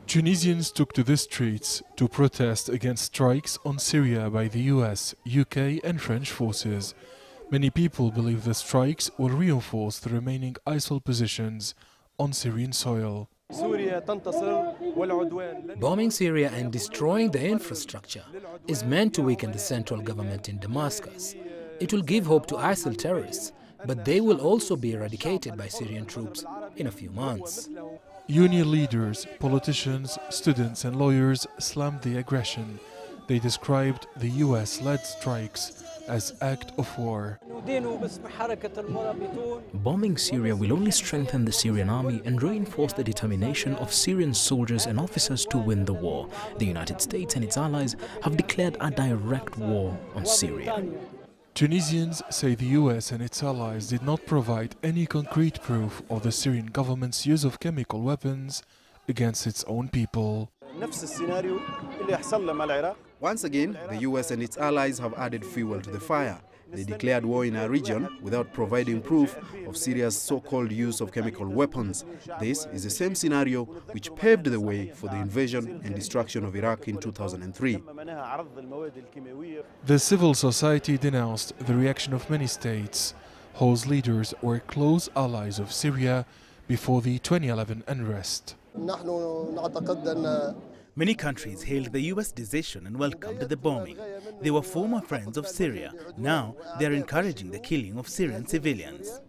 Tunisians took to the streets to protest against strikes on Syria by the US, UK and French forces. Many people believe the strikes will reinforce the remaining ISIL positions on Syrian soil. Bombing Syria and destroying the infrastructure is meant to weaken the central government in Damascus. It will give hope to ISIL terrorists, but they will also be eradicated by Syrian troops in a few months. Union leaders, politicians, students and lawyers slammed the aggression. They described the US-led strikes as act of war. Bombing Syria will only strengthen the Syrian army and reinforce the determination of Syrian soldiers and officers to win the war. The United States and its allies have declared a direct war on Syria. Tunisians say the US and its allies did not provide any concrete proof of the Syrian government's use of chemical weapons against its own people. Once again, the US and its allies have added fuel to the fire. They declared war in our region without providing proof of Syria's so-called use of chemical weapons. This is the same scenario which paved the way for the invasion and destruction of Iraq in 2003. The civil society denounced the reaction of many states, whose leaders were close allies of Syria before the 2011 unrest. Many countries hailed the US decision and welcomed the bombing. They were former friends of Syria. Now they are encouraging the killing of Syrian civilians.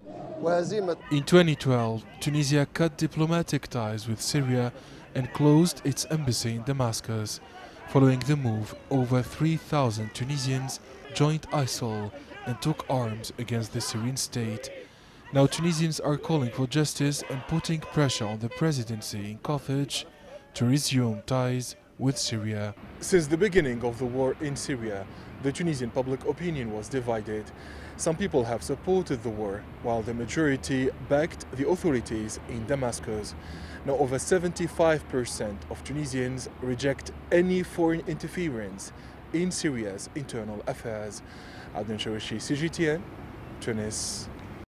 In 2012, Tunisia cut diplomatic ties with Syria and closed its embassy in Damascus. Following the move, over 3,000 Tunisians joined ISIL and took arms against the Syrian state. Now Tunisians are calling for justice and putting pressure on the presidency in Carthage to resume ties with Syria. Since the beginning of the war in Syria, the Tunisian public opinion was divided. Some people have supported the war, while the majority backed the authorities in Damascus. Now over 75% of Tunisians reject any foreign interference in Syria's internal affairs. Abdel Shawishi, CGTN, Tunis.